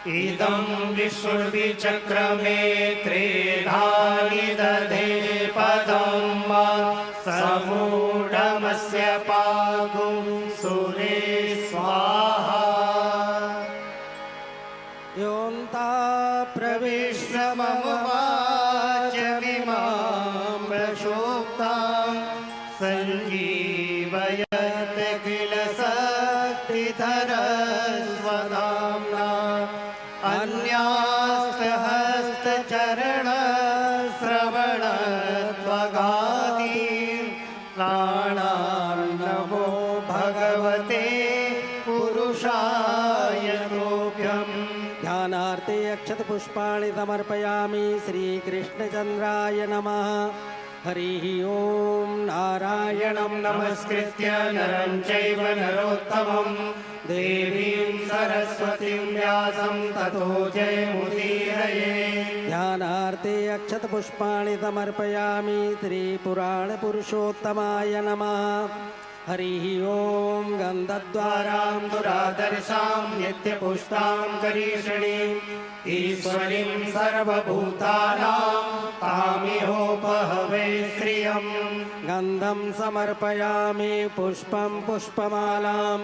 इदं विश्वचक्रमे त्रिधानि दधे पदं समूढमस्य पागुं सुरे स्वाहा योऽन्ता प्रविश्य मम वाचमिमां प्रक्षोभतां सञ्जीवयत् किल शक्तिधरस्वधाम्ना अन्यास्तहस्तचरणश्रवणत्वगादीन् प्राणान् नमो भगवते पुरुषाय तुभ्यम्। ध्यानार्थे अक्षतपुष्पाणि समर्पयामि। श्रीकृष्णचन्द्राय नमः। हरिः ओं। नारायणं नमस्कृत्य नरं चैव नरोत्तमं देवीं सरस्वतीं व्यासं ततो जयमुदीरये। ध्यानार्थे अक्षतपुष्पाणि समर्पयामि। श्रीपुराणपुरुषोत्तमाय नमः। हरिः ओं। गन्धद्वारां दुरादर्शां नित्यपुष्टां करीषणीं ईश्वरीं सर्वभूतानां तामिहोपहवे श्रियं। गन्धं समर्पयामि पुष्पं पुष्पमालाम्।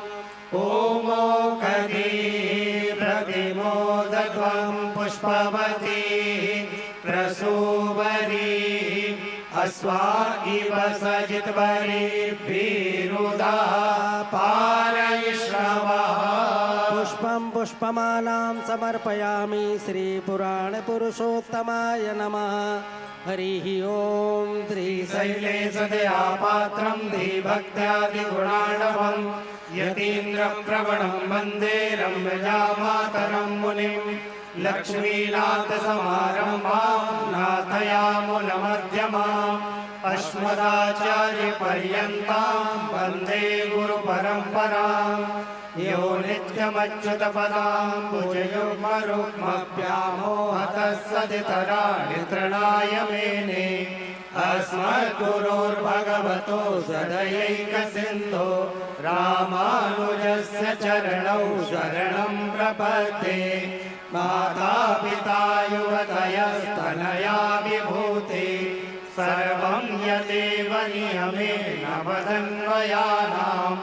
ओमोकधी प्रतिमोदध्वं पुष्पवती प्रसूवरी अस्वा इव सजितवरीभिरुदा पारयिष्णवः। पुष्पं पुष्पमालां समर्पयामि। श्रीपुराणपुरुषोत्तमाय नमः। हरिः ओं। श्रीशैलेशदयापात्रं धीभक्त्यादिगुणार्णवं यतीन्द्रप्रवणं वन्दे रम्यजामातरं मुनिं। लक्ष्मीनाथसमारम्भां नाथयामुनमध्यमाम् अस्मदाचार्यपर्यन्तां वन्दे गुरुपरम्पराम्। यो नित्यमच्युतपदाम्बुजयुग्मरुग्मव्यामोहतः तृणाय मेने अस्मद्गुरोर्भगवतो सदयैकसिन्धो रामानुजस्य चरणौ शरणं प्रपद्ये। मातापिता युवतयस्तनया विभूति सर्वं यदेव नियमेन वदन्वयानाम्।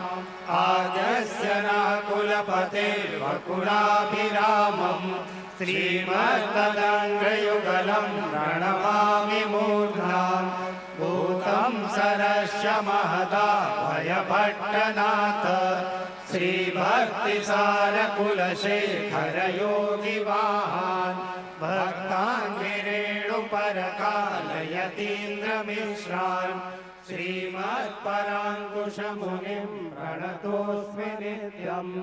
आद्यस्य नाकुलपतेर्वकुलाभिरामं श्रीमद्तदङ्घ्रियुगलं प्रणमामि मूर्ध्ना। भूतं सरश्च महदाभयभट्टनाथ श्रीभक्तिसारकुलशेखरयोगिवाहान् भक्ताङ्गिरेणुपरकालयतीन्द्रमिश्रान् श्रीमत्पराङ्कुशमुनिं प्रणतोऽस्मि नित्यम्।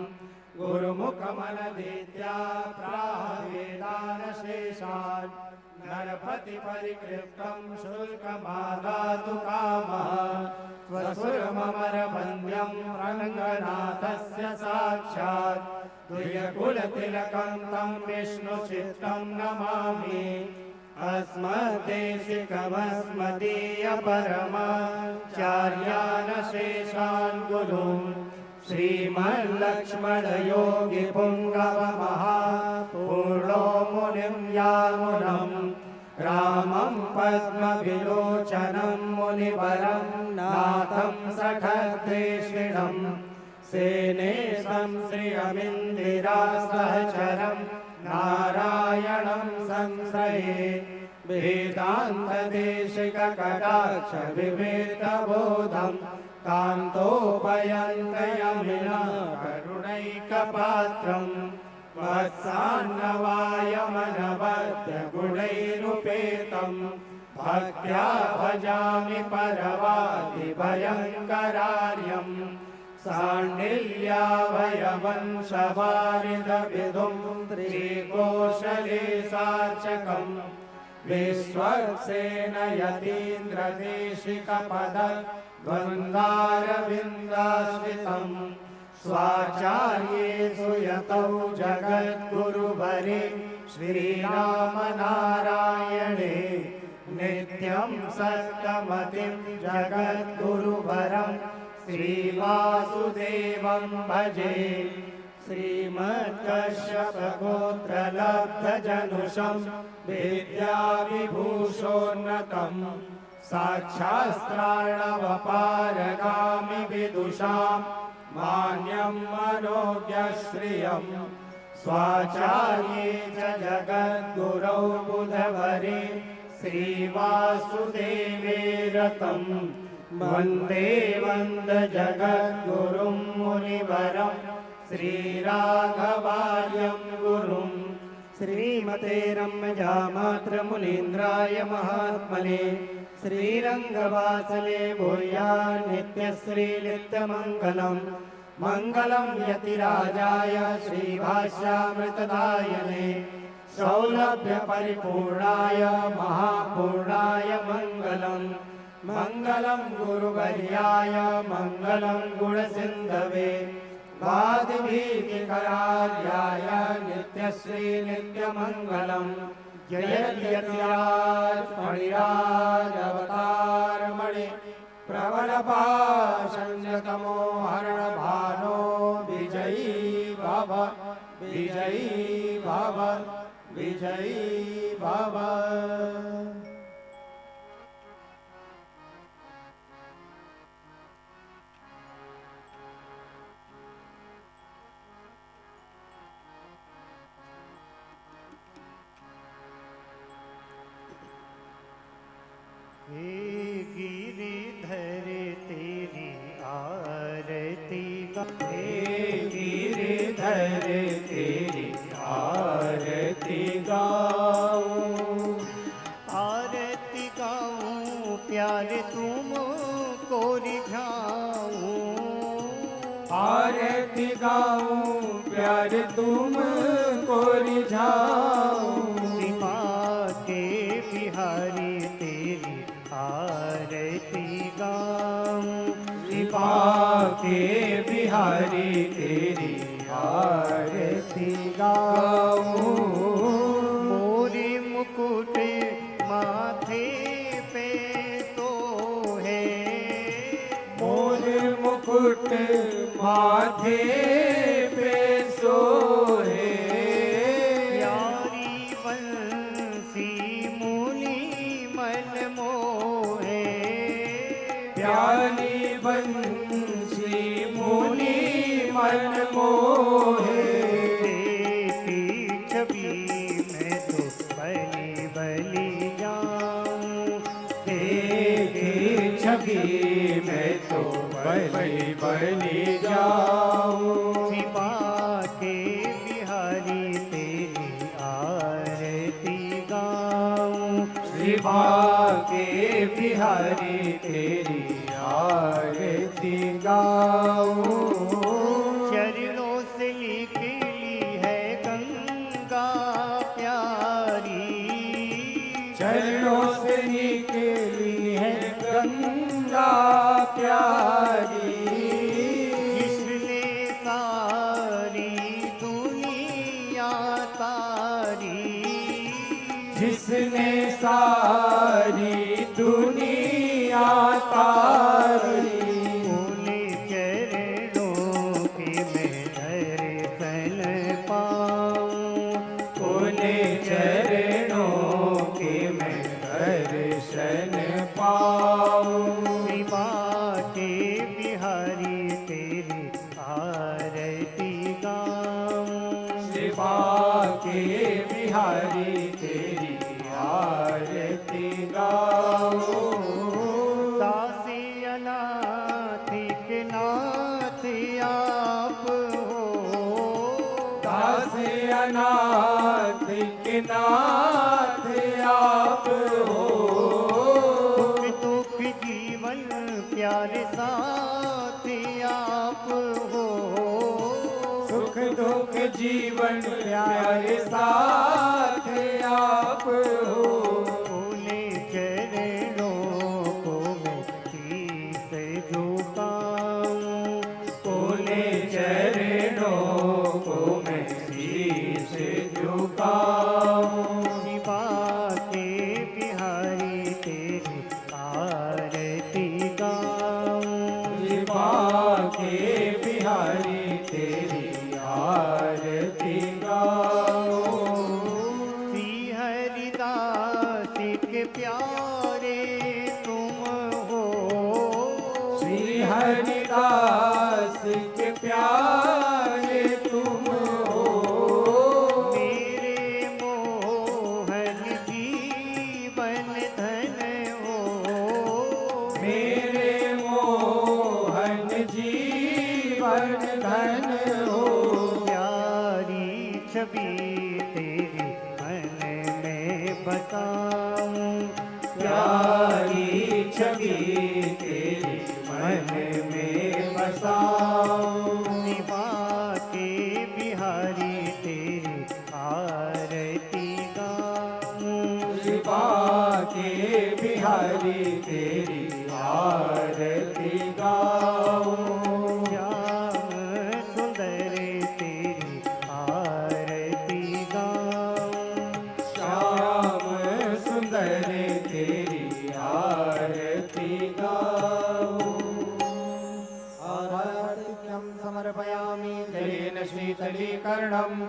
गुरुमुखमनदीत्या प्राहवेदानशेषान् नरपतिपरिकृष्टं शुल्कमादातु कामः। स्वसुरममरवन्द्यं रङ्गनाथस्य साक्षात् द्विजकुलतिलकं तं विष्णुचित्तं नमामि। अस्मदीयपरमाचार्यान् गुरून् श्रीमल्लक्ष्मणयोगिपुङ्गवमहापूर्णो मुनिं यामुनं रामं पद्मविलोचनं मुनिवरं नाथं सखद्वेषिणं सेनेशं श्रियमिन्दिरासहचरं नारायणं संश्रये। वेदान्तदेशिककटाक्षविवेकबोधं कान्तोपयन्तयमिना करुणैकपात्रम् वत्सान्नवायमनवद्यगुणैरुपेतं भक्त्या भजामि परवादिभयङ्करार्यम्। साण्डिल्याभयवंशवारिदविदुं श्रीकोशलेशार्चकम् विश्वक्सेनयतीन्द्रदेशिकपदद्वन्द्वारविन्दाश्रितं स्वाचार्येषु यतौ जगद्गुरुवरे श्रीरामनारायणे नित्यं सत्कमतिं जगद्गुरुवरं श्रीवासुदेवं भजे। श्रीमत्कश्यपगोत्रलब्धजनुषं विद्याविभूषोन्नतम् साक्षास्त्राणवपारगामि विदुषां मान्यं मनोज्ञश्रियम् स्वाचार्ये च जगद्गुरौ बुधवरे श्रीवासुदेवे रतं वन्दे वन्दजगद्गुरुं मुनिवरं श्रीराघवार्यं गुरुं श्रीमते रम्यजामात्रमुनीन्द्राय महात्मने श्रीरङ्गवासले भूयान् नित्यश्रीनित्यमङ्गलम् मङ्गलं यतिराजाय श्रीभाष्यामृतदायने सौलभ्यपरिपूर्णाय महापूर्णाय मङ्गलम् मङ्गलं गुरुवर्याय मङ्गलं गुणसिन्धवे वादिभीतिकरार्याय नित्यश्रीनित्यमङ्गलम् जयत्यतिराज फणिराजवतारमणि प्रबलपाशञ्जतमो हरणभानो विजयी भव विजयी भव विजयी भव। हे गिरिधर तेरी आरती हे गिरिधर तेरी आरती गाऊं आरती गाऊं प्यारे तुम को रिझाऊं आरती गाऊं प्यारे तुम को रिझाऊं कृपा के बिहारी तेरी आरती गाऊं कृपा के बिहारी तेरी आरती गाऊं मोरी मुकुट माथे पे तो है मोर मुकुट माथे पे सोहे प्यारी बंसी मुनि मन मोहे प्यारी बंसी मुनि मन मोहे देखी छवि मैं तो बलि बलि जाऊं देखे छवि मैं तो बलि बलि जाऊं कृपा के बिहारी तेरी आरती गाऊं कृपा के बिहारी तेरी आरती गाऊं चरणों से निकली है गंगा प्यारी चरणों से निकली है गंगा प्यारी जिसने सारी दुनिया तारी जिसने सारी दुनिया तारी बोले चरणों के मैं दर्शन पाऊं बोले चरणों के मैं दर्शन पाऊं कृपा के बिहारी तेरी आरती गाऊं कृपा के बिहारी तेरी आरती गाऊं दासी अनाथिक नाथ आप हो दास अनाथ के नाथ आप हो सुख दुख जीवन प्यारे साथ आप हो सुख दुख जीवन प्यारे साथ आप हो बोले चरणों को मैं शीस झुकाऊं बोले चरणों को मैं शीश झुकाऊं शिवा के बिहारी तेरी आरती गाऊं कृपा के बिहारी तेरी आरती छवि तेरी मन में बसाऊं, प्यारी छवि तेरी मन में बसाऊं, शिवा के बिहारी तेरी आरती गाऊं, शिवा के बिहारी तेरी आरती गाऊं, श्याम सुंदर तेरी आरती गाऊं, श्याम सुंदर तेरी आरती गाऊं। आरार्तिक्यं समर्पयामि जलेन शीतलीकरणम्,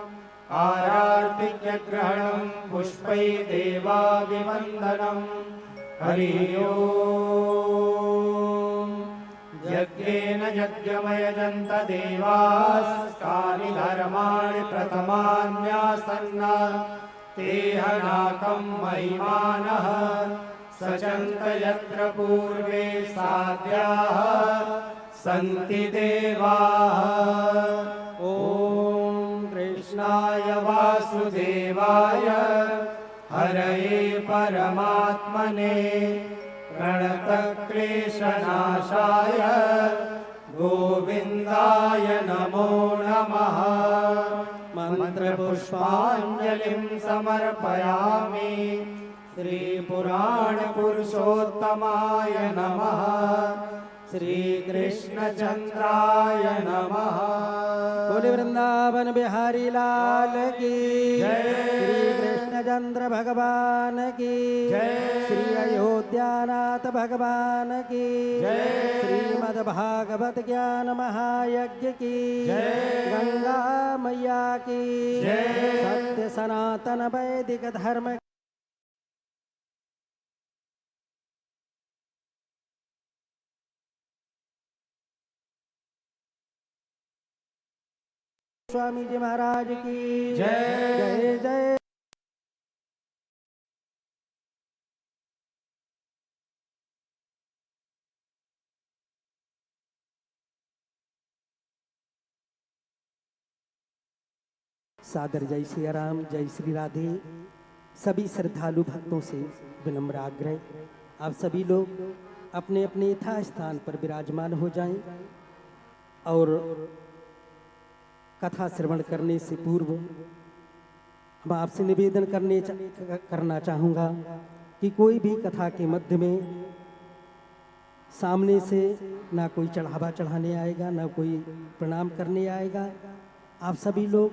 आरार्तिक्यग्रहणं पुष्पै देवाभिवन्दनम्। हरि ओम्। यज्ञेन यज्ञमयजन्त देवास्तानि धर्माणि प्रथमान्यासन्न, तेहनाकं महिमानः सचन्त यत्र पूर्वे साध्याः सन्ति देवाः। ॐ कृष्णाय वासुदेवाय हरये परमात्मने प्रणतक्लेशनाशाय गोविन्दाय नमो नमः। मन्त्रपुष्पाञ्जलिं समर्पयामि श्रीपुराणपुरुषोत्तमाय नमः, श्रीकृष्णचन्द्राय नमः। बोले वृंदावन बिहारी लाल की जय। श्री कृष्णचंद्र भगवान की जय। श्री अयोध्यानाथ भगवान की जय। श्रीमद् भागवत ज्ञान महायज्ञ की जय। गंगा मैया की जय। सत्य सनातन वैदिक धर्म स्वामी जी महाराज की जय। जय जय। सादर जय सिया राम, जय श्री राधे। सभी श्रद्धालु भक्तों से विनम्र आग्रह, आप सभी लोग अपने अपने यथा स्थान पर विराजमान हो जाएं और कथा श्रवण करने से पूर्व हम आपसे निवेदन करना चाहूँगा कि कोई भी कथा के मध्य में सामने से ना कोई चढ़ावा चढ़ाने आएगा, ना कोई प्रणाम करने आएगा। आप सभी लोग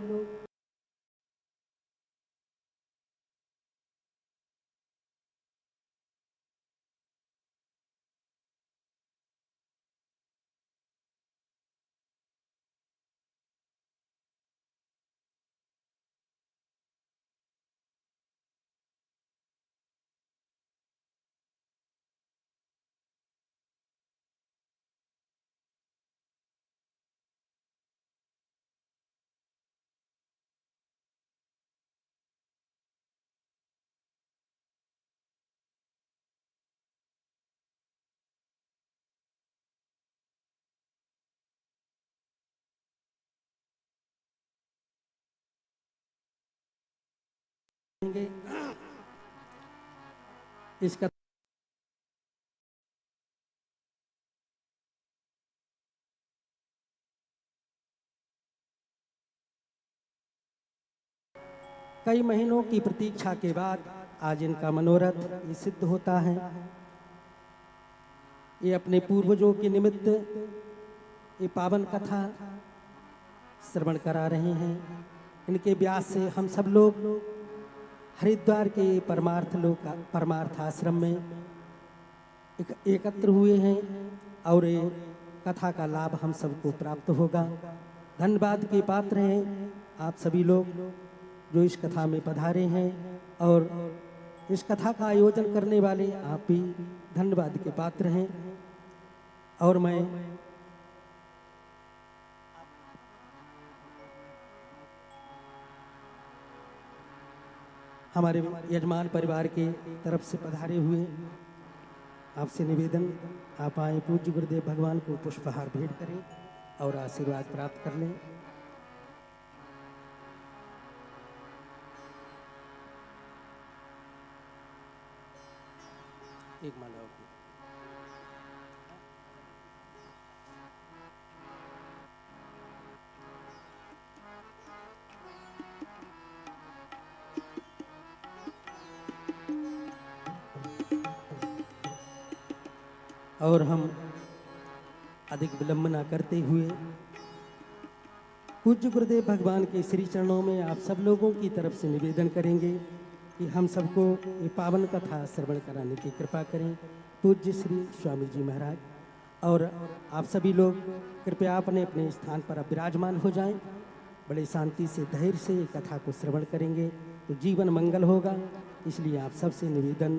इसका कई महीनों की प्रतीक्षा के बाद आज इनका मनोरथ ये सिद्ध होता है। ये अपने पूर्वजों के निमित्त ये पावन कथा श्रवण करा रहे हैं। इनके व्यास से हम सब लोग हरिद्वार के परमार्थ आश्रम में एकत्र हुए हैं और ये कथा का लाभ हम सबको प्राप्त होगा। धन्यवाद के पात्र हैं आप सभी लोग जो इस कथा में पधारे हैं और इस कथा का आयोजन करने वाले आप भी धन्यवाद के पात्र हैं। और मैं हमारे यजमान परिवार के तरफ से पधारे हुए आपसे निवेदन, आप आए पूज्य गुरुदेव भगवान को पुष्पहार भेंट करें और आशीर्वाद प्राप्त कर लें। एक माला और। और हम अधिक विलंब न करते हुए पूज्य गुरुदेव भगवान के श्री चरणों में आप सब लोगों की तरफ से निवेदन करेंगे कि हम सबको ये पावन कथा श्रवण कराने की कृपा करें। पूज्य श्री स्वामी जी महाराज और आप सभी लोग कृपया अपने अपने स्थान पर अब विराजमान हो जाएं। बड़े शांति से धैर्य से ये कथा को श्रवण करेंगे तो जीवन मंगल होगा। इसलिए आप सबसे निवेदन,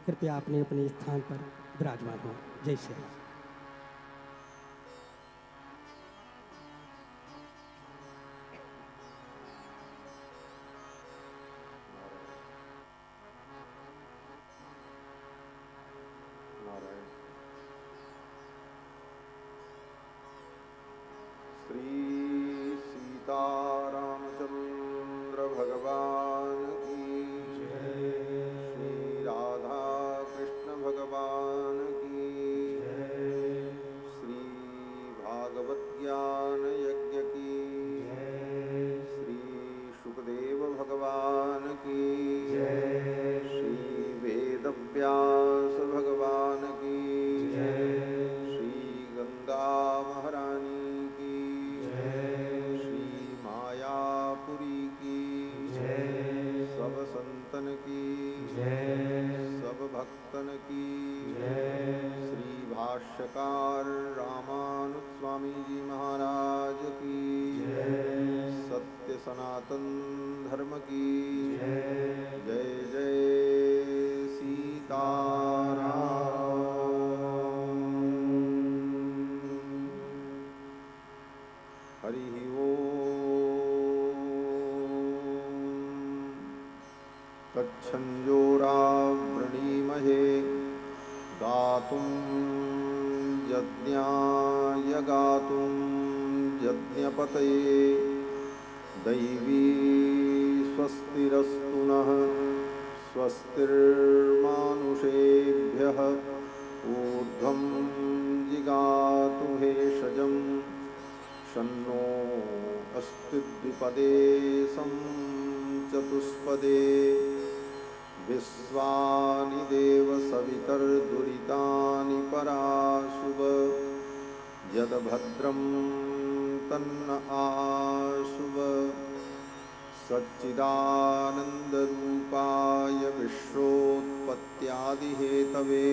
कृपया अपने अपने स्थान पर विराजमान हो। जय श्री राम। श्री सीतारामचंद्र भगवान की जय। श्री राधा कृष्ण भगवान की जय। श्री भागवत ज्ञान यज्ञ की जय। श्री सुखदेव भगवान की जय। श्री वेद व्यास भगवान की जय। श्री गंगा महारानी संतन की जय। सब भक्तन की जय। श्री भाष्यकार रामानुज स्वामी जी महाराज की जय। सत्य सनातन धर्म की जय। जय जय सीताराम। हरि तच्छंजोरावृणीमहे गातुं यज्ञाय गातुं यज्ञपतये दैवी स्वस्तिरस्तु नः स्वस्तिर्मानुषेभ्यः ऊर्ध्वं जिगातु भेषजं शन्नो अस्ति द्विपदे चतुष्पदे विश्वानि देव सवितर्दुरितानि पराशुभ यद्भद्रं तन्न आशुभ सच्चिदानन्दरूपाय विश्वोत्पत्त्यादिहेतवे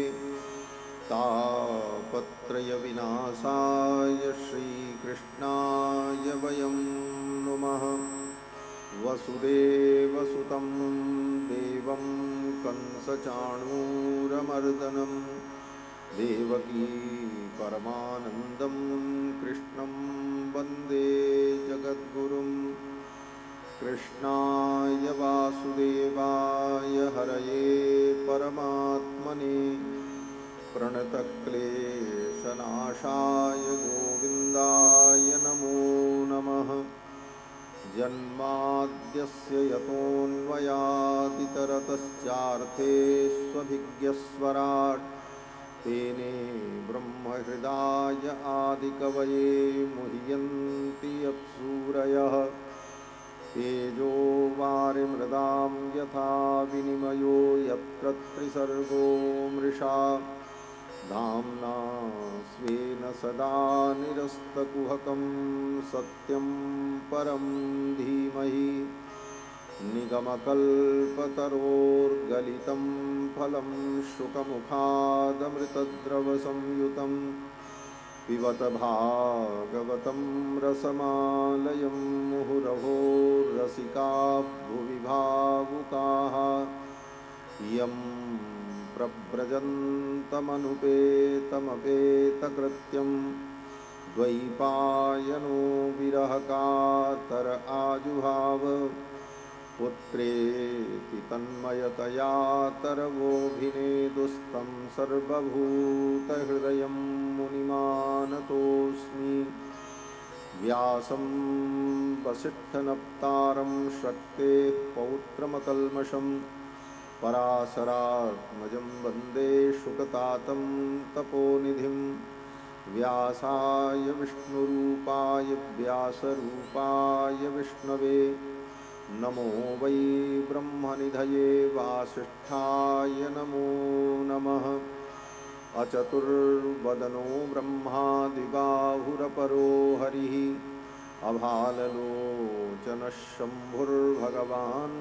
तापत्रयविनाशाय श्रीकृष्णाय वयं नुमः। वसुदेवसुतं देवं कंसचाणूरमर्दनं देवकी परमानन्दं कृष्णं वन्दे जगद्गुरुं। कृष्णाय वासुदेवाय हरये परमात्मने प्रणतक्लेशनाशाय गोविन्दाय नमो नमः। जन्माद्यस्य यतोऽन्वयादितरतश्चार्थेष्वभिज्ञस्वराट् तेने ब्रह्महृदाय आदिकवये मुह्यन्ति यत्सूरयः। तेजो वारिमृदां यथा विनिमयो यत्र त्रिसर्गो मृषा धाम्ना स्वेन सदा निरस्तकुहकं सत्यं परं धीमहि। निगमकल्पतरोर्गलितं फलं शुकमुखादमृतद्रवसंयुतं पिबत भागवतं रसमालयं मुहुरहो रसिका भुवि भावुकाः। यं प्रव्रजन्तमनुपेतमपेतकृत्यं द्वैपायनो विरहकातर आजुहाव। पुत्रेति तन्मयतया तरवोऽभिनेदुस्तं सर्वभूतहृदयं मुनिमानतोऽस्मि। व्यासं वसिष्ठनप्तारं शक्तेः पौत्रमकल्मषं पराशरात्मजं वन्दे शुकतातं तपोनिधिं व्यासाय विष्णुरूपाय व्यासरूपाय विष्णवे नमो वै ब्रह्मनिधये वासिष्ठाय नमो नमः। अचतुर्वदनो ब्रह्मा दिबाहुरपरो हरिः अभाललोचनः शम्भुर्भगवान्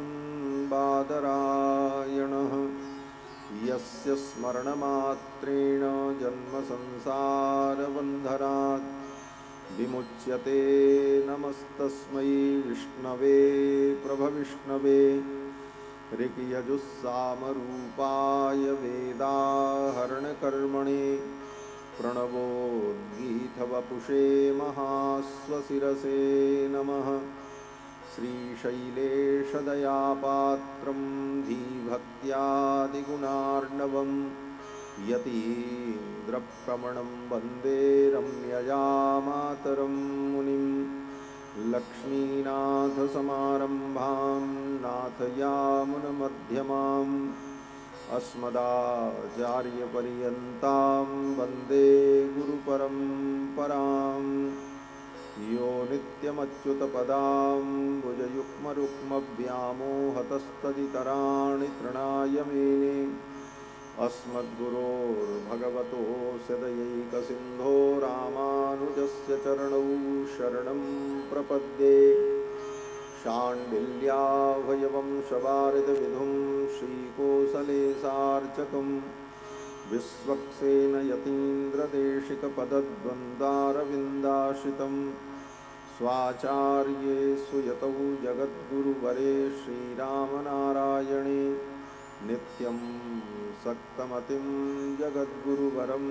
बादरायणः यस्य स्मरणमात्रेण जन्मसंसारबन्धनात् विमुच्यते नमस्तस्मै विष्णवे प्रभविष्णवे ऋक्यजुस्सामरूपाय वेदाहरणकर्मणे प्रणवोद्गीतवपुषे महास्वशिरसे नमः। श्रीशैलेशदयापात्रं धीभक्त्यादिगुणार्णवं यतीन्द्रप्रमणं वन्दे रम्यजामातरं मुनिं लक्ष्मीनाथसमारम्भां नाथयामुनमध्यमाम् अस्मदाचार्यपर्यन्तां वन्दे गुरुपरम्पराम्। यो नित्यमच्युतपदाम्बुजयुग्मरुक्मव्यामोहतस्तदितराणि तृणाय मेने अस्मद्गुरोर्भगवतोऽस्य दयैकसिन्धो रामानुजस्य चरणौ शरणं प्रपद्ये। शाण्डिल्याभयवंशवारिदविधुं श्रीकोसलेशार्चकं विश्वक्सेनयतीन्द्रदेशिकपदद्वन्द्वारविन्दाश्रितं स्वाचार्ये सुयतौ जगद्गुरुवरे श्रीरामनारायणे नित्यं सक्तमतिं जगद्गुरुवरं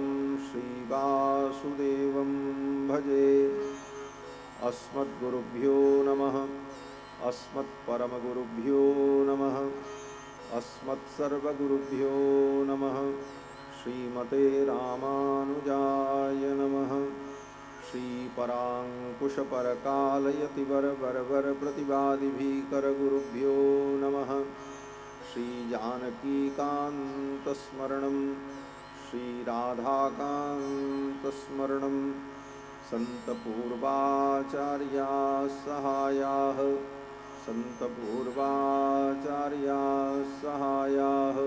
श्रीवासुदेवं भजे। अस्मद्गुरुभ्यो नमः। अस्मत्परमगुरुभ्यो नमः। अस्मत्सर्वगुरुभ्यो नमः। श्रीमते रामानुजाय नमः। श्रीपराङ्कुशपरकालयतिवरवरप्रतिवादिभीकरगुरुभ्यो नमः। श्रीजानकीकान्तस्मरणं श्रीराधाकान्तस्मरणं सन्तपूर्वाचार्याः सहायाः सन्तपूर्वाचार्याः सहायाः।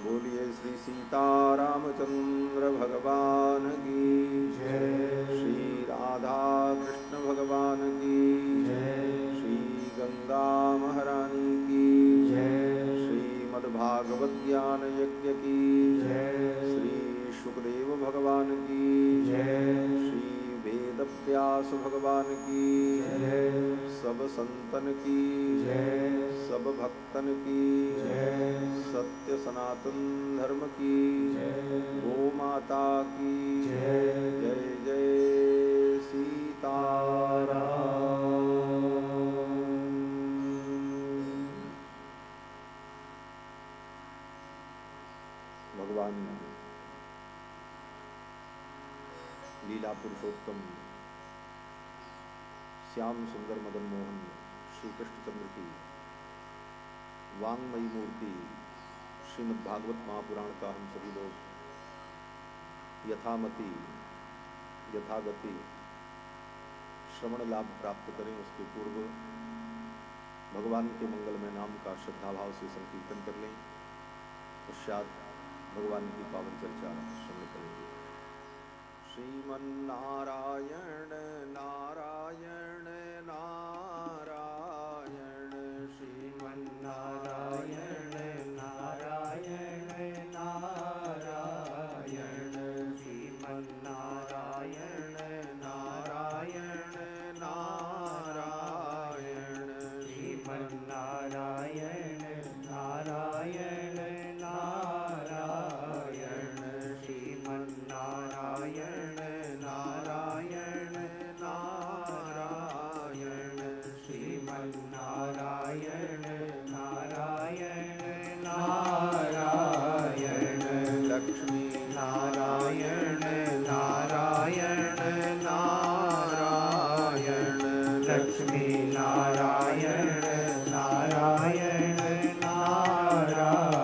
बोलिए श्री सीतारामचंद्र भगवान की जय। श्री राधा कृष्ण भगवान की जय। श्री गंगा महारानी की जय। श्रीमद्भागवत ज्ञान यज्ञ की जय। श्री सुखदेव भगवान की जय। श्री वेद व्यास भगवान की जय। सब संतन की जय। सब भक्तन की जय। सत्य सनातन धर्म की जय। गो माता की जय। जय जय सीताराम। भगवान लीला पुरुषोत्तम श्याम सुंदर मदन मोहन श्री कृष्णचंद्र की वांगमयी मूर्ति श्रीमद् भागवत महापुराण का हम सभी लोग यथामति यथागति श्रवण लाभ प्राप्त करें, उसके पूर्व भगवान के मंगलमय नाम का श्रद्धाभाव से संकीर्तन कर लें। पश्चात भगवान की पावन चर्चा श्रवण करेंगे। श्रीमन्नारायण नारायण नारायण श्रीमन्नारायण नारायण नारायण श्रीमन्नारायण नारायण नारायण श्रीमन्नारायण नारायण नारायण श्रीमन्नारायण नारायण नारायण श्रीमन्नारायण नारायण नारायण लक्ष्मी नारायण नारायण नारायण लक्ष्मी नारायण नारायण नारायण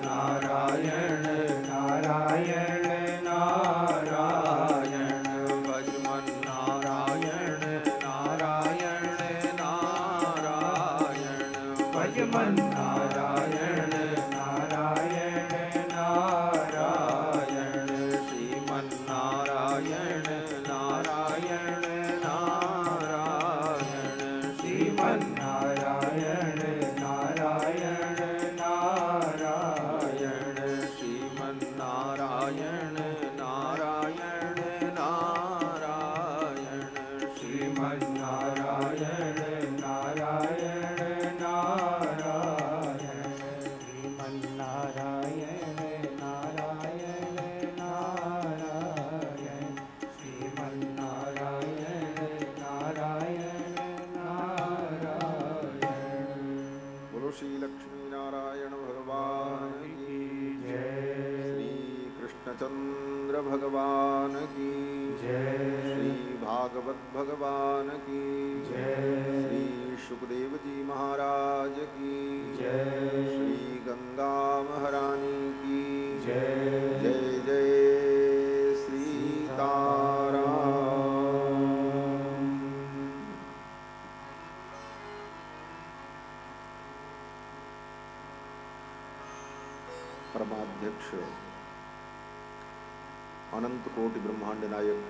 नारायण नारायण नारायण भगवान की जय। श्री भागवत भगवान की जय। श्री सुखदेव जी महाराज की जय। श्री गंगा महारानी की जय। जय जय सीताराम। परमाध्यक्ष अनंत कोटि ब्रह्मांड नायक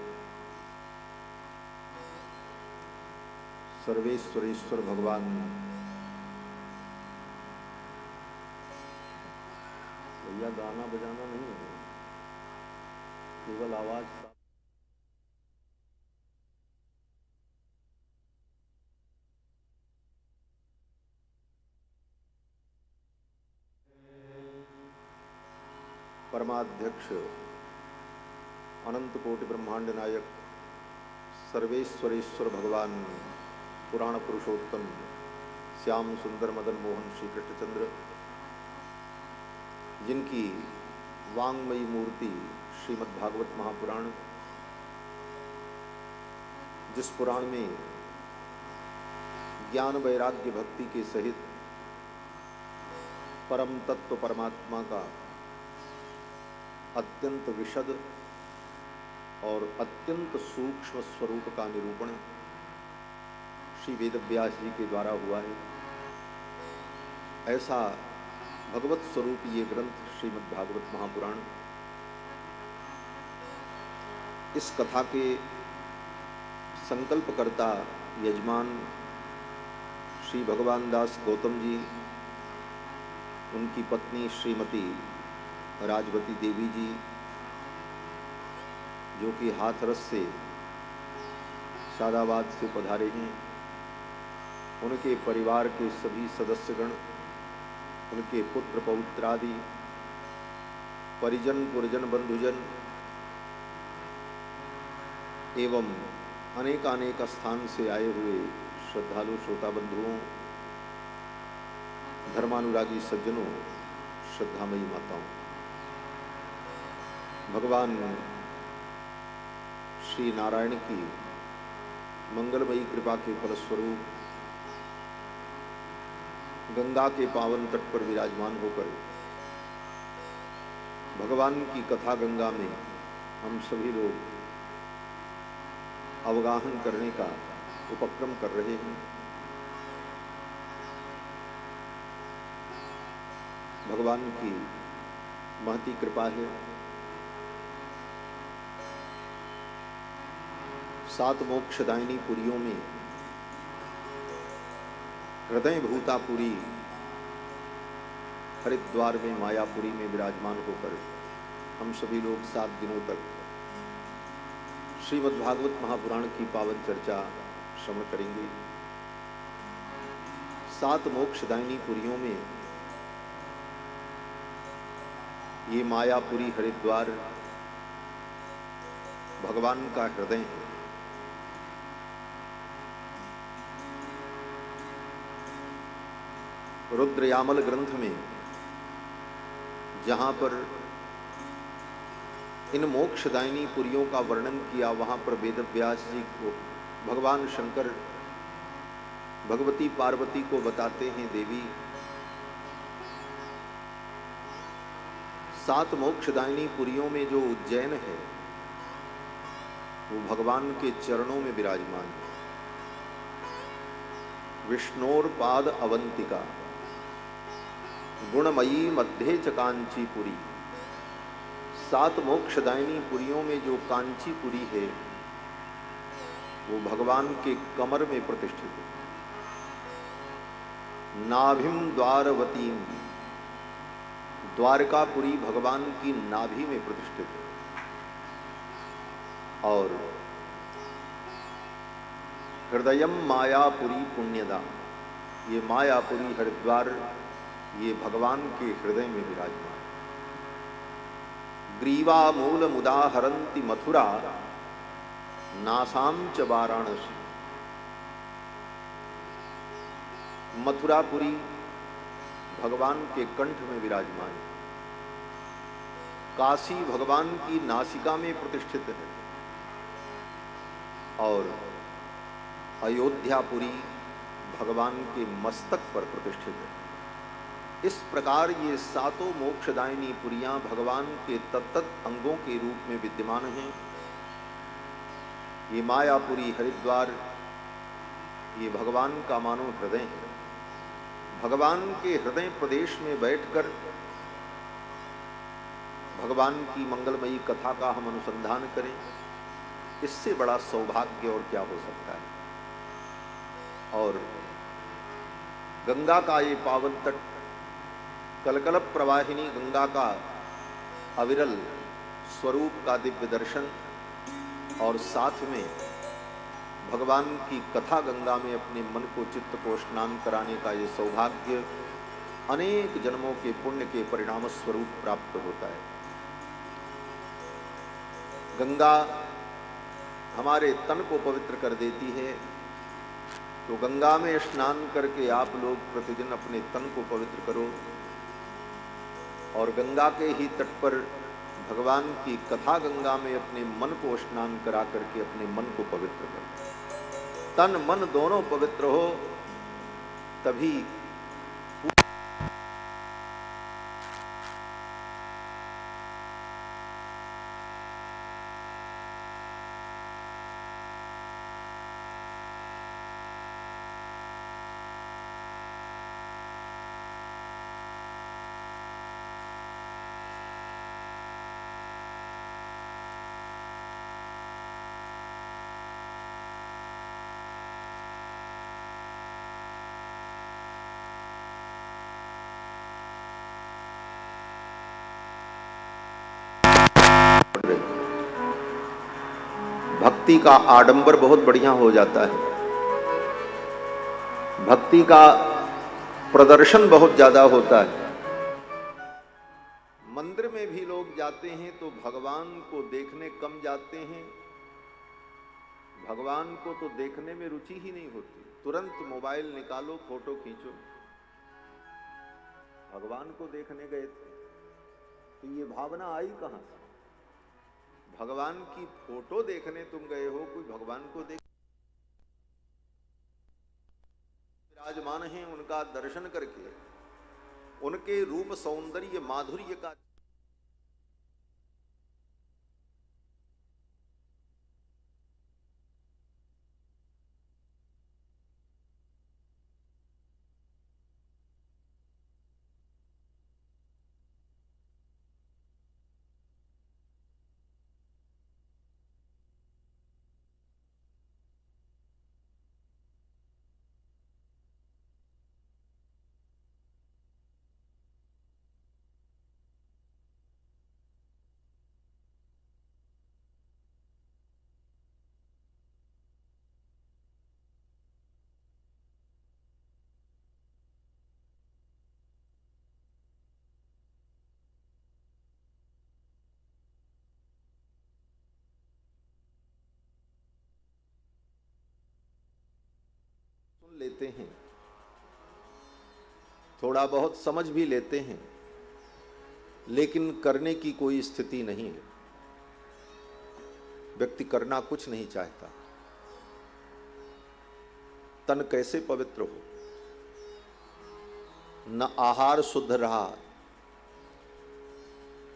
सर्वेश्वरेश्वर भगवान भैया गाना बजाना नहीं है, केवल आवाज। परमाध्यक्ष अनंत कोटि ब्रह्मांड नायक सर्वेश्वरेश्वर भगवान पुराण पुरुषोत्तम श्याम सुंदर मदन मोहन श्री कृष्णचंद्र, जिनकी वांगमयी मूर्ति श्रीमद् भागवत महापुराण, जिस पुराण में ज्ञान वैराग्य भक्ति के सहित परम तत्व परमात्मा का अत्यंत विशद और अत्यंत सूक्ष्म स्वरूप का निरूपण श्री वेदव्यास जी के द्वारा हुआ है। ऐसा भगवत स्वरूप ये ग्रंथ श्रीमद् भागवत महापुराण, इस कथा के संकल्पकर्ता यजमान श्री भगवान दास गौतम जी, उनकी पत्नी श्रीमती राजवती देवी जी, जो कि हाथरस से शादाबाद से पधारे हैं, उनके परिवार के सभी सदस्यगण, उनके पुत्र पौत्रादि, परिजन पुरजन बंधुजन एवं अनेकानेक स्थान से आए हुए श्रद्धालु श्रोता बंधुओं, धर्मानुरागी सज्जनों, श्रद्धामयी माताओं, भगवान श्री नारायण की मंगलमयी कृपा के फलस्वरूप गंगा के पावन तट पर विराजमान होकर भगवान की कथा गंगा में हम सभी लोग अवगाहन करने का उपक्रम कर रहे हैं। भगवान की महती कृपा है। 7 मोक्षदायिनी पुरियों में हृदय भूतापुरी हरिद्वार में मायापुरी में विराजमान होकर हम सभी लोग 7 दिनों तक श्रीमद् भागवत महापुराण की पावन चर्चा श्रवण करेंगे। 7 मोक्षदायिनी पुरियों में ये मायापुरी हरिद्वार भगवान का हृदय है। रुद्रयामल ग्रंथ में जहां पर इन मोक्षदायिनी पुरियों का वर्णन किया, वहां पर वेदव्यास जी को भगवान शंकर भगवती पार्वती को बताते हैं, देवी 7 मोक्षदायिनी पुरियों में जो उज्जैन है वो भगवान के चरणों में विराजमान है। विष्णोर्पाद अवंतिका गुणमयी मध्य च कांचीपुरी। 7 मोक्षदायिनी पुरियों में जो कांचीपुरी है वो भगवान के कमर में प्रतिष्ठित है। नाभिम द्वारवतीम, द्वारकापुरी भगवान की नाभि में प्रतिष्ठित है। और हृदयम मायापुरी पुण्यदा, ये मायापुरी हरिद्वार ये भगवान के हृदय में विराजमान। ग्रीवा मूल मुदाहरंति मथुरा नासाम च वाराणसी। मथुरापुरी भगवान के कंठ में विराजमान। काशी भगवान की नासिका में प्रतिष्ठित है और अयोध्यापुरी भगवान के मस्तक पर प्रतिष्ठित है। इस प्रकार ये सातों मोक्षदायिनी पुरियां भगवान के तत्त अंगों के रूप में विद्यमान हैं। ये मायापुरी हरिद्वार ये भगवान का मानो हृदय है। भगवान के हृदय प्रदेश में बैठकर भगवान की मंगलमयी कथा का हम अनुसंधान करें, इससे बड़ा सौभाग्य और क्या हो सकता है। और गंगा का ये पावन तट, कलकल प्रवाहिनी गंगा का अविरल स्वरूप का दिव्य दर्शन और साथ में भगवान की कथा गंगा में अपने मन को चित्त को स्नान कराने का ये सौभाग्य अनेक जन्मों के पुण्य के परिणाम स्वरूप प्राप्त होता है। गंगा हमारे तन को पवित्र कर देती है, तो गंगा में स्नान करके आप लोग प्रतिदिन अपने तन को पवित्र करो और गंगा के ही तट पर भगवान की कथा गंगा में अपने मन को स्नान करा करके अपने मन को पवित्र करो। तन मन दोनों पवित्र हो तभी भक्ति का आडंबर बहुत बढ़िया हो जाता है, भक्ति का प्रदर्शन बहुत ज्यादा होता है। मंदिर में भी लोग जाते हैं तो भगवान को देखने कम जाते हैं, भगवान को तो देखने में रुचि ही नहीं होती। तुरंत मोबाइल निकालो, फोटो खींचो। भगवान को देखने गए थे तो ये भावना आई कहां से? भगवान की फोटो देखने तुम गए हो, कोई भगवान को देख विराजमान हैं, उनका दर्शन करके उनके रूप सौंदर्य माधुर्य का लेते हैं, थोड़ा बहुत समझ भी लेते हैं, लेकिन करने की कोई स्थिति नहीं है। व्यक्ति करना कुछ नहीं चाहता। तन कैसे पवित्र हो? न आहार शुद्ध रहा,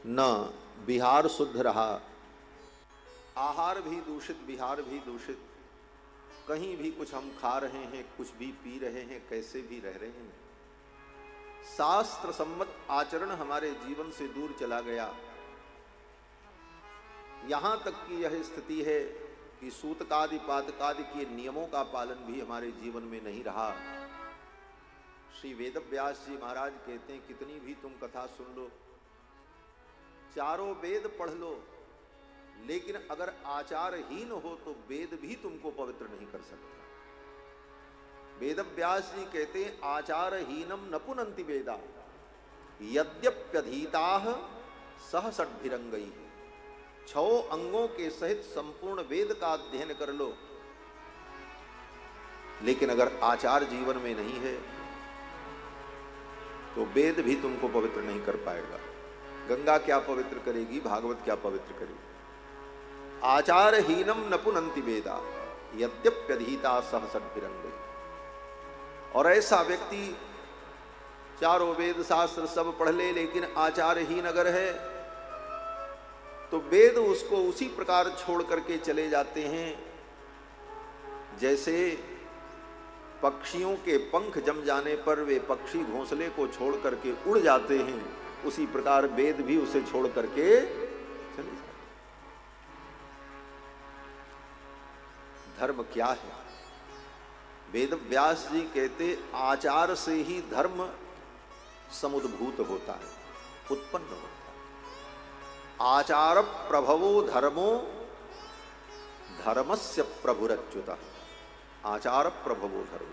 न विहार शुद्ध रहा। आहार भी दूषित, विहार भी दूषित। कहीं भी कुछ हम खा रहे हैं, कुछ भी पी रहे हैं, कैसे भी रह रहे हैं, शास्त्र सम्मत आचरण हमारे जीवन से दूर चला गया। यहां तक कि यह स्थिति है कि सूतकादि पातकादि के नियमों का पालन भी हमारे जीवन में नहीं रहा। श्री वेदव्यास जी महाराज कहते हैं, कितनी भी तुम कथा सुन लो, चारों वेद पढ़ लो, लेकिन अगर आचारहीन हो तो वेद भी तुमको पवित्र नहीं कर सकता। वेदव्यास जी कहते हैं, आचारहीनम न पुनन्ति वेदा यद्यप्यधीताः सह षड्भिरंगैः। 6 अंगों के सहित संपूर्ण वेद का अध्ययन कर लो, लेकिन अगर आचार जीवन में नहीं है तो वेद भी तुमको पवित्र नहीं कर पाएगा। गंगा क्या पवित्र करेगी, भागवत क्या पवित्र करेगी। आचारहीनम न पुनंति वेदा यद्यप्यधीता सहसद्भिरंगे। और ऐसा व्यक्ति चारों वेद शास्त्र सब पढ़ ले, लेकिन आचारहीन अगर है तो वेद उसको उसी प्रकार छोड़ करके चले जाते हैं जैसे पक्षियों के पंख जम जाने पर वे पक्षी घोंसले को छोड़ करके उड़ जाते हैं, उसी प्रकार वेद भी उसे छोड़ करके चले जाते। धर्म क्या है? वेद व्यास जी कहते आचार से ही धर्म समुद्भूत होता है, उत्पन्न होता है। आचार प्रभवो धर्मो धर्मस्य प्रभुरच्युतः। आचार प्रभवो धर्म,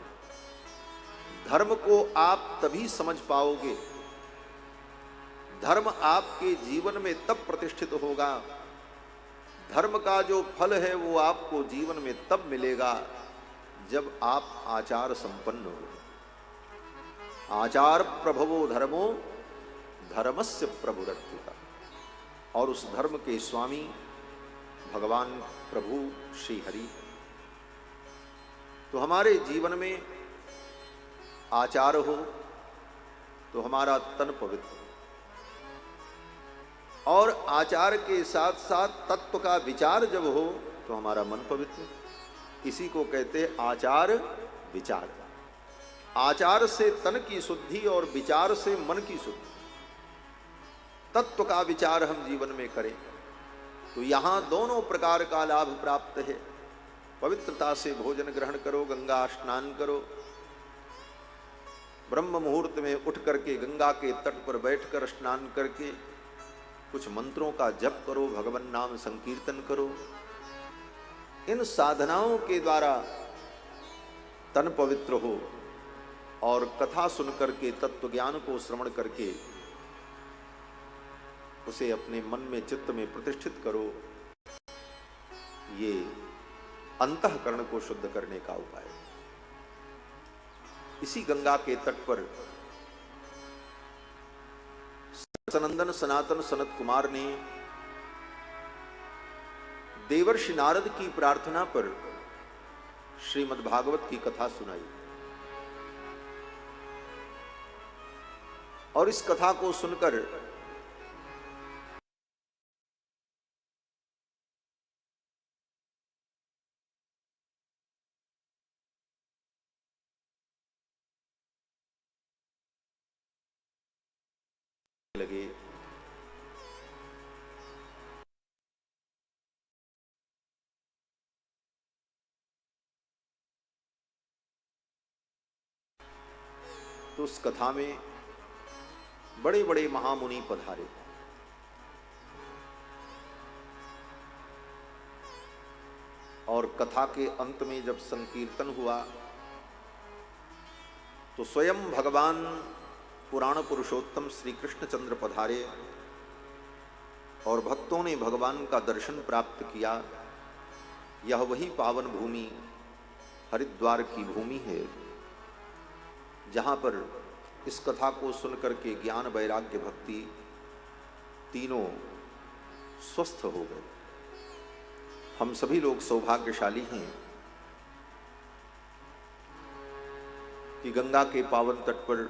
धर्म को आप तभी समझ पाओगे, धर्म आपके जीवन में तब प्रतिष्ठित होगा, धर्म का जो फल है वो आपको जीवन में तब मिलेगा जब आप आचार संपन्न हो। आचार प्रभवो धर्मो धर्मस्य प्रभुरच्युतः। और उस धर्म के स्वामी भगवान प्रभु श्री हरि। तो हमारे जीवन में आचार हो तो हमारा तन पवित्र, और आचार के साथ साथ तत्व का विचार जब हो तो हमारा मन पवित्र। इसी को कहते हैं आचार विचार। आचार से तन की शुद्धि और विचार से मन की शुद्धि। तत्व का विचार हम जीवन में करें तो यहां दोनों प्रकार का लाभ प्राप्त है। पवित्रता से भोजन ग्रहण करो, गंगा स्नान करो, ब्रह्म मुहूर्त में उठ करके गंगा के तट पर बैठकर स्नान करके कुछ मंत्रों का जप करो, भगवान नाम संकीर्तन करो। इन साधनाओं के द्वारा तन पवित्र हो और कथा सुनकर के तत्व ज्ञान को श्रवण करके उसे अपने मन में चित्त में प्रतिष्ठित करो। ये अंतःकरण को शुद्ध करने का उपाय। इसी गंगा के तट पर सनंदन सनातन सनत कुमार ने देवर्षि नारद की प्रार्थना पर श्रीमद् भागवत की कथा सुनाई। और इस कथा को सुनकर लगे। तो उस कथा में बड़े बड़े महामुनि पधारे। और कथा के अंत में जब संकीर्तन हुआ तो स्वयं भगवान पुराण पुरुषोत्तम श्री कृष्णचंद्र पधारे और भक्तों ने भगवान का दर्शन प्राप्त किया। यह वही पावन भूमि हरिद्वार की भूमि है जहाँ पर इस कथा को सुनकर के ज्ञान वैराग्य भक्ति तीनों स्वस्थ हो गए। हम सभी लोग सौभाग्यशाली हैं कि गंगा के पावन तट पर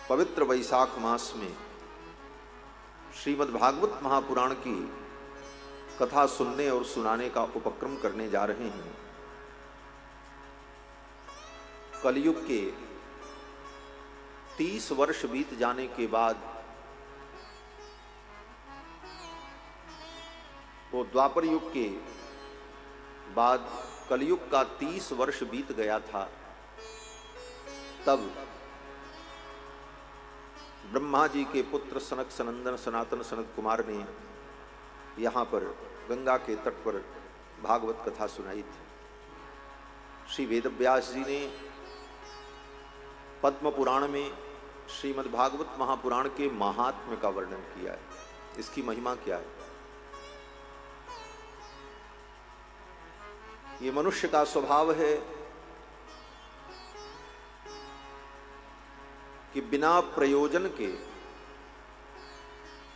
पवित्र वैशाख मास में श्रीमद् भागवत महापुराण की कथा सुनने और सुनाने का उपक्रम करने जा रहे हैं। कलयुग के 30 वर्ष बीत जाने के बाद वो द्वापर युग के बाद कलयुग का 30 वर्ष बीत गया था। तब ब्रह्मा जी के पुत्र सनक सनंदन सनातन सनत कुमार ने यहाँ पर गंगा के तट पर भागवत कथा सुनाई थी। श्री वेदव्यास जी ने पद्म पुराण में श्रीमद् भागवत महापुराण के महात्म्य का वर्णन किया है। इसकी महिमा क्या है? ये मनुष्य का स्वभाव है कि बिना प्रयोजन के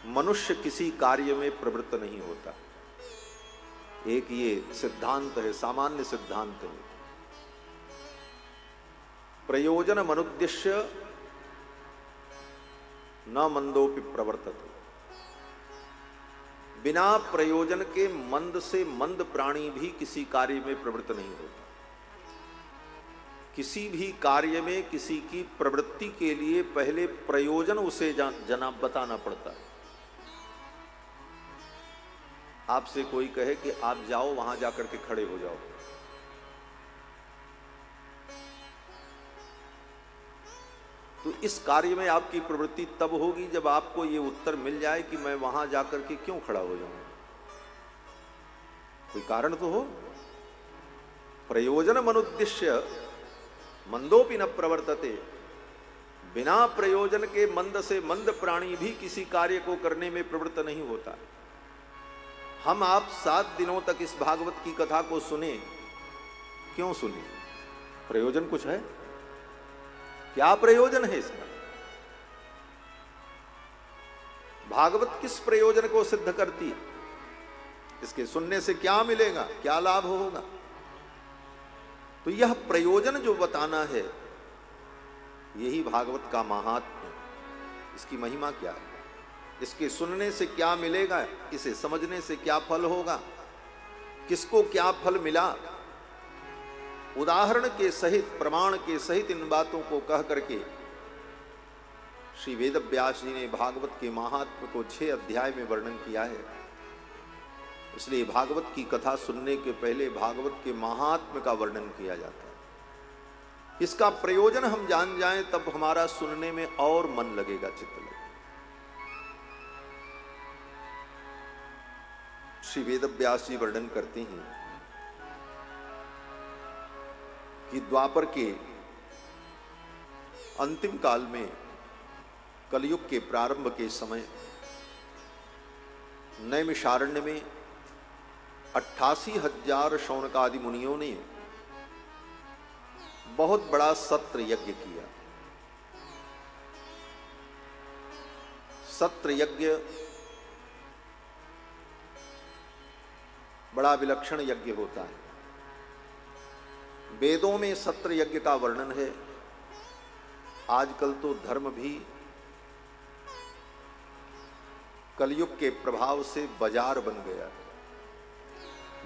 मनुष्य किसी कार्य में प्रवृत्त नहीं होता। एक ये सिद्धांत है, सामान्य सिद्धांत है। प्रयोजन मनुद्देश्य न मंदोपि प्रवर्तते। बिना प्रयोजन के मंद से मंद प्राणी भी किसी कार्य में प्रवृत्त नहीं होता। किसी भी कार्य में किसी की प्रवृत्ति के लिए पहले प्रयोजन उसे जना बताना पड़ता है। आपसे कोई कहे कि आप जाओ, वहां जाकर के खड़े हो जाओ, तो इस कार्य में आपकी प्रवृत्ति तब होगी जब आपको ये उत्तर मिल जाए कि मैं वहां जाकर के क्यों खड़ा हो जाऊं। कोई कारण तो हो। प्रयोजन मनुद्देश्य मंदोपि न प्रवर्तते। बिना प्रयोजन के मंद से मंद प्राणी भी किसी कार्य को करने में प्रवृत्त नहीं होता। हम आप 7 दिनों तक इस भागवत की कथा को सुने, क्यों सुने? प्रयोजन कुछ है? क्या प्रयोजन है इसका? भागवत किस प्रयोजन को सिद्ध करती है? इसके सुनने से क्या मिलेगा, क्या लाभ होगा? तो यह प्रयोजन जो बताना है, यही भागवत का महात्म्य। इसकी महिमा क्या है, इसके सुनने से क्या मिलेगा, इसे समझने से क्या फल होगा, किसको क्या फल मिला, उदाहरण के सहित, प्रमाण के सहित इन बातों को कह करके श्री वेदव्यास जी ने भागवत के महात्म्य को 6 अध्याय में वर्णन किया है। इसलिए भागवत की कथा सुनने के पहले भागवत के महात्म्य का वर्णन किया जाता है। इसका प्रयोजन हम जान जाएं तब हमारा सुनने में और मन लगेगा, चित्त लगेगा। श्री वेदव्यास जी वर्णन करते हैं कि द्वापर के अंतिम काल में, कलयुग के प्रारंभ के समय, नैमिषारण्य में 88,000 शौनकादि मुनियों ने बहुत बड़ा सत्र यज्ञ किया। सत्र यज्ञ बड़ा विलक्षण यज्ञ होता है। वेदों में सत्र यज्ञ का वर्णन है। आजकल तो धर्म भी कलयुग के प्रभाव से बाजार बन गया है।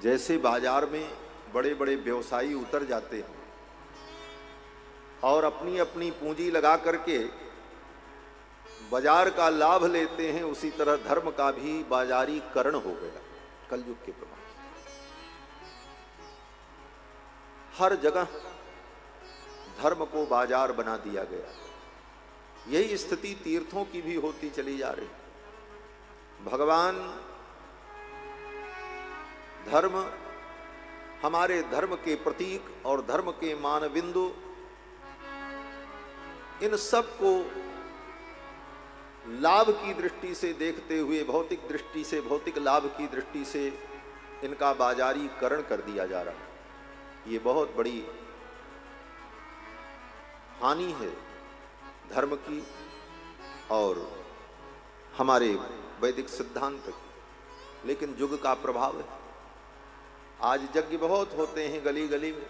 जैसे बाजार में बड़े बड़े व्यवसायी उतर जाते हैं और अपनी अपनी पूंजी लगा करके बाजार का लाभ लेते हैं, उसी तरह धर्म का भी बाजारीकरण हो गया कलयुग के प्रभाव से। हर जगह धर्म को बाजार बना दिया गया। यही स्थिति तीर्थों की भी होती चली जा रही। भगवान, धर्म, हमारे धर्म के प्रतीक और धर्म के मानबिंदु, इन सब को लाभ की दृष्टि से देखते हुए, भौतिक दृष्टि से, भौतिक लाभ की दृष्टि से इनका बाजारीकरण कर दिया जा रहा है। ये बहुत बड़ी हानि है धर्म की और हमारे वैदिक सिद्धांत की। लेकिन युग का प्रभाव है। आज यज्ञ बहुत होते हैं गली गली में,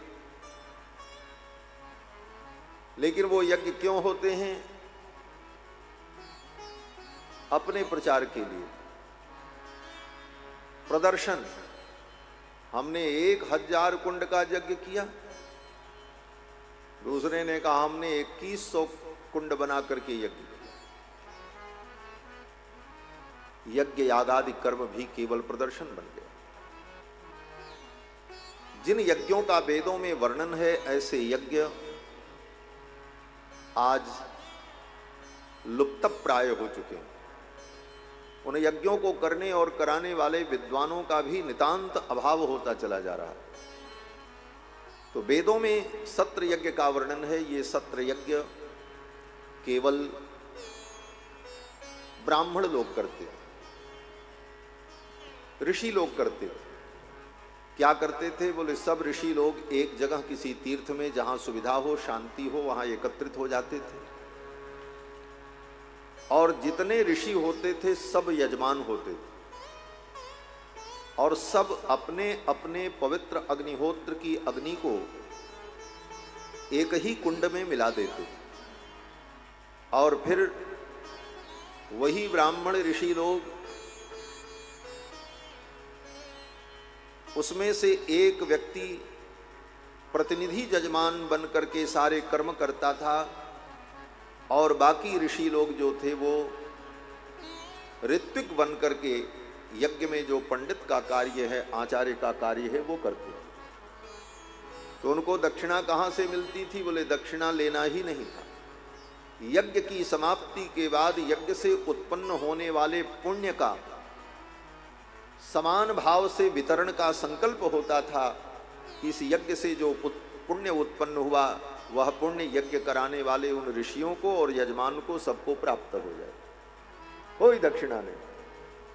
लेकिन वो यज्ञ क्यों होते हैं? अपने प्रचार के लिए, प्रदर्शन। हमने 1000 कुंड का यज्ञ किया, दूसरे ने कहा हमने 2100 कुंड बना करके यज्ञ किया। यज्ञ यागादि कर्म भी केवल प्रदर्शन बन गया। जिन यज्ञों का वेदों में वर्णन है, ऐसे यज्ञ आज लुप्तप्राय हो चुके हैं। उन यज्ञों को करने और कराने वाले विद्वानों का भी नितांत अभाव होता चला जा रहा है। तो वेदों में सत्र यज्ञ का वर्णन है। ये सत्र यज्ञ केवल ब्राह्मण लोग करते हैं, ऋषि लोग करते थे। क्या करते थे? बोले सब ऋषि लोग एक जगह किसी तीर्थ में जहां सुविधा हो, शांति हो, वहां एकत्रित हो जाते थे और जितने ऋषि होते थे सब यजमान होते थे और सब अपने अपने पवित्र अग्निहोत्र की अग्नि को एक ही कुंड में मिला देते थे और फिर वही ब्राह्मण ऋषि लोग उसमें से एक व्यक्ति प्रतिनिधि यजमान बन करके सारे कर्म करता था और बाकी ऋषि लोग जो थे वो ऋत्विक बन करके यज्ञ में जो पंडित का कार्य है, आचार्य का कार्य है, वो करते थे। तो उनको दक्षिणा कहाँ से मिलती थी? बोले दक्षिणा लेना ही नहीं था। यज्ञ की समाप्ति के बाद यज्ञ से उत्पन्न होने वाले पुण्य का समान भाव से वितरण का संकल्प होता था। इस यज्ञ से जो पुण्य उत्पन्न हुआ वह पुण्य यज्ञ कराने वाले उन ऋषियों को और यजमान को सबको प्राप्त हो जाए, कोई दक्षिणा नहीं।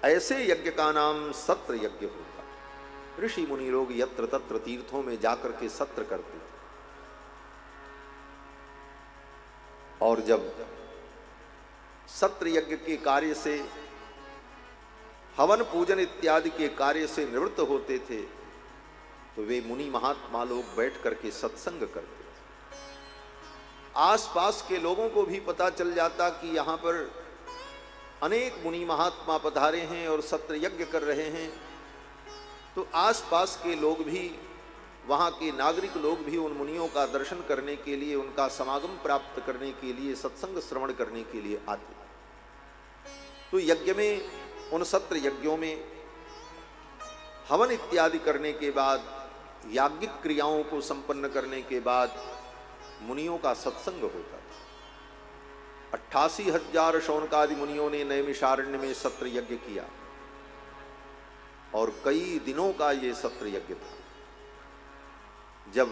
ऐसे यज्ञ का नाम सत्र यज्ञ होता। ऋषि मुनि लोग यत्र तत्र तीर्थों में जाकर के सत्र करते थे और जब सत्र यज्ञ के कार्य से, हवन पूजन इत्यादि के कार्य से निवृत्त होते थे तो वे मुनि महात्मा लोग बैठ करके सत्संग करते थे। आसपास के लोगों को भी पता चल जाता कि यहाँ पर अनेक मुनि महात्मा पधारे हैं और सत्र यज्ञ कर रहे हैं, तो आसपास के लोग भी, वहाँ के नागरिक लोग भी उन मुनियों का दर्शन करने के लिए, उनका समागम प्राप्त करने के लिए, सत्संग श्रवण करने के लिए आते। तो यज्ञ में, उन सत्र यज्ञों में हवन इत्यादि करने के बाद, याज्ञिक क्रियाओं को संपन्न करने के बाद मुनियों का सत्संग होता था। 88,000 शौनकादि मुनियों ने नैमिषारण्य में सत्र यज्ञ किया और कई दिनों का ये सत्र यज्ञ था। जब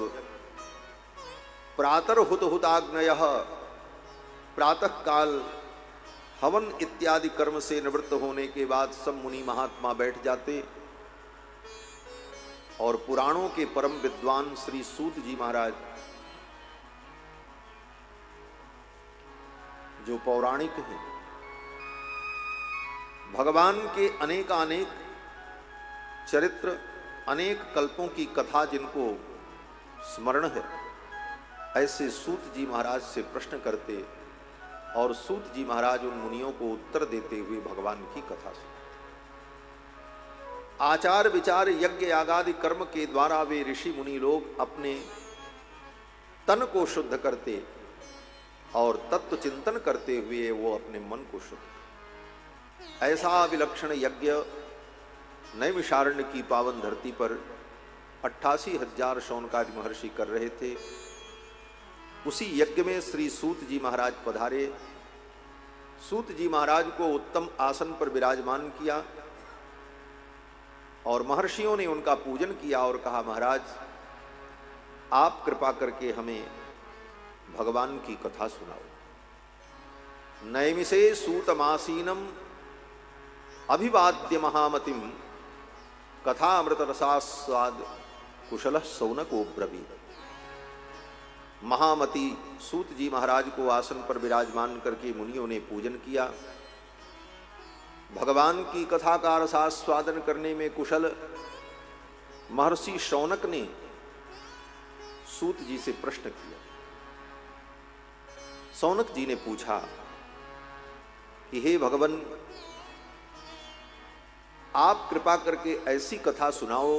प्रातर्हुतहुताग्नयः, प्रातः काल हवन इत्यादि कर्म से निवृत्त होने के बाद सब मुनि महात्मा बैठ जाते और पुराणों के परम विद्वान श्री सूत जी महाराज, जो पौराणिक हैं, भगवान के अनेकानेक चरित्र, अनेक कल्पों की कथा जिनको स्मरण है, ऐसे सूत जी महाराज से प्रश्न करते और सूत जी महाराज उन मुनियों को उत्तर देते हुए भगवान की कथा सुनते। आचार विचार यज्ञ यागादि कर्म के द्वारा वे ऋषि मुनि लोग अपने तन को शुद्ध करते और तत्व चिंतन करते हुए वो अपने मन को शुद्ध। ऐसा विलक्षण यज्ञ नैमिषारण्य की पावन धरती पर 88,000 शौनकादि महर्षि कर रहे थे। उसी यज्ञ में श्री सूत जी महाराज पधारे। सूत जी महाराज को उत्तम आसन पर विराजमान किया और महर्षियों ने उनका पूजन किया और कहा, महाराज आप कृपा करके हमें भगवान की कथा सुनाओ। नैमिषे सूतमासीनम अभिवाद्य महामतिम कथामृत रसास्वाद कुशलः शौनको ब्रवीत। महामती सूत जी महाराज को आसन पर विराजमान करके मुनियों ने पूजन किया। भगवान की कथा का रसास्वादन करने में कुशल महर्षि शौनक ने सूत जी से प्रश्न किया। शौनक जी ने पूछा कि हे भगवान, आप कृपा करके ऐसी कथा सुनाओ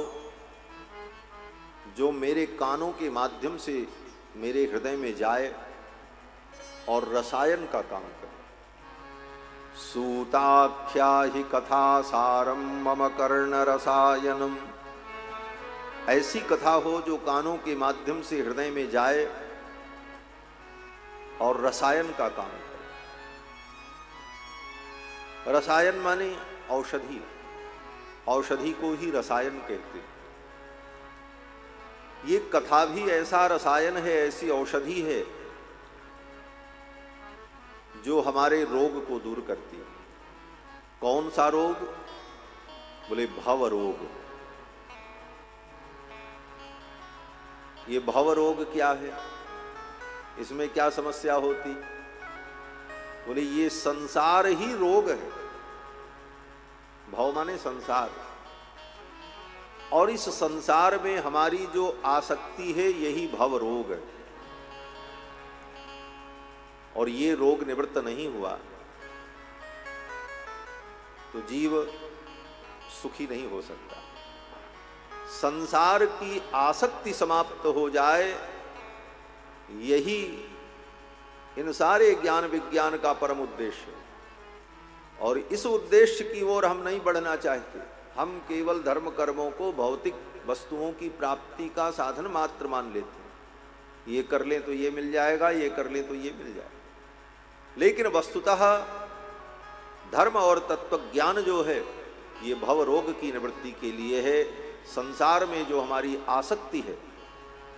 जो मेरे कानों के माध्यम से मेरे हृदय में जाए और रसायन का काम करे। सूताख्या ही कथा सारम मम कर्ण रसायनम। ऐसी कथा हो जो कानों के माध्यम से हृदय में जाए और रसायन का काम करे। रसायन माने औषधि, औषधि को ही रसायन कहते हैं। ये कथा भी ऐसा रसायन है, ऐसी औषधि है जो हमारे रोग को दूर करती है। कौन सा रोग? बोले भव रोग। ये भव रोग क्या है? इसमें क्या समस्या होती? बोले ये संसार ही रोग है। भव माने संसार, और इस संसार में हमारी जो आसक्ति है यही भव रोग है। और ये रोग निवृत्त नहीं हुआ तो जीव सुखी नहीं हो सकता। संसार की आसक्ति समाप्त हो जाए, यही इन सारे ज्ञान विज्ञान का परम उद्देश्य है। और इस उद्देश्य की ओर हम नहीं बढ़ना चाहते। हम केवल धर्म कर्मों को भौतिक वस्तुओं की प्राप्ति का साधन मात्र मान लेते हैं। ये कर लें तो ये मिल जाएगा, ये कर लें तो ये मिल जाएगा। लेकिन वस्तुतः धर्म और तत्व ज्ञान जो है ये भव रोग की निवृत्ति के लिए है। संसार में जो हमारी आसक्ति है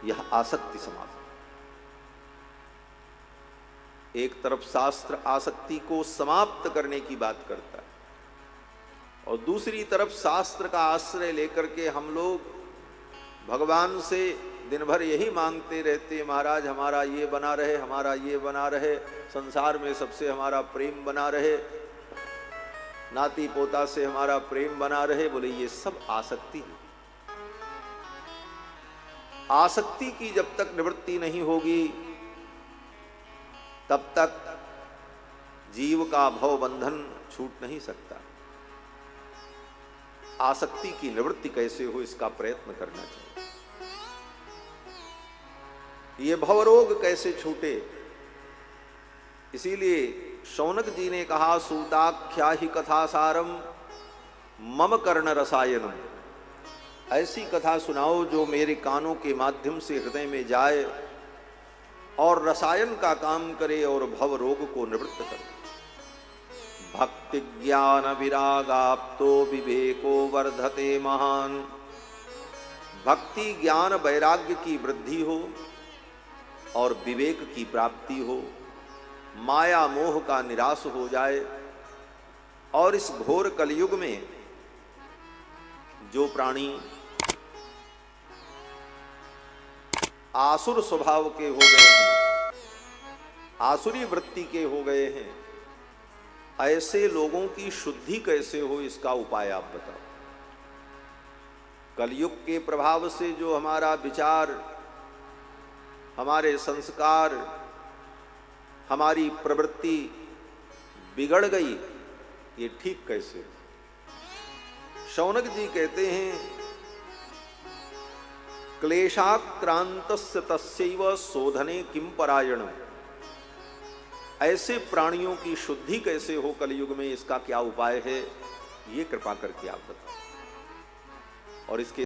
यह आसक्ति समाप्त। एक तरफ शास्त्र आसक्ति को समाप्त करने की बात करता है और दूसरी तरफ शास्त्र का आश्रय लेकर के हम लोग भगवान से दिन भर यही मांगते रहते, महाराज हमारा ये बना रहे, हमारा ये बना रहे, संसार में सबसे हमारा प्रेम बना रहे, नाती पोता से हमारा प्रेम बना रहे। बोले ये सब आसक्ति है। आसक्ति की जब तक निवृत्ति नहीं होगी तब तक जीव का भव बंधन छूट नहीं सकता। आसक्ति की निवृत्ति कैसे हो इसका प्रयत्न करना चाहिए। ये भवरोग कैसे छूटे, इसीलिए शौनक जी ने कहा सूताख्या ही कथा सारम मम कर्ण रसायनम। ऐसी कथा सुनाओ जो मेरे कानों के माध्यम से हृदय में जाए और रसायन का काम करे और भव रोग को निवृत्त करे। भक्ति ज्ञान विरागाप्तो विवेको वर्धते महान। भक्ति ज्ञान वैराग्य की वृद्धि हो और विवेक की प्राप्ति हो, माया मोह का निराश हो जाए। और इस घोर कलयुग में जो प्राणी आसुर स्वभाव के हो गए हैं, आसुरी वृत्ति के हो गए हैं, ऐसे लोगों की शुद्धि कैसे हो इसका उपाय आप बताओ। कलयुग के प्रभाव से जो हमारा विचार, हमारे संस्कार, हमारी प्रवृत्ति बिगड़ गई, ये ठीक कैसे हो। शौनक जी कहते हैं क्लेशाक्रांतस्य तस्यैव शोधने किम परायणम। ऐसे प्राणियों की शुद्धि कैसे हो कलयुग में, इसका क्या उपाय है, ये कृपा करके आप बताओ। और इसके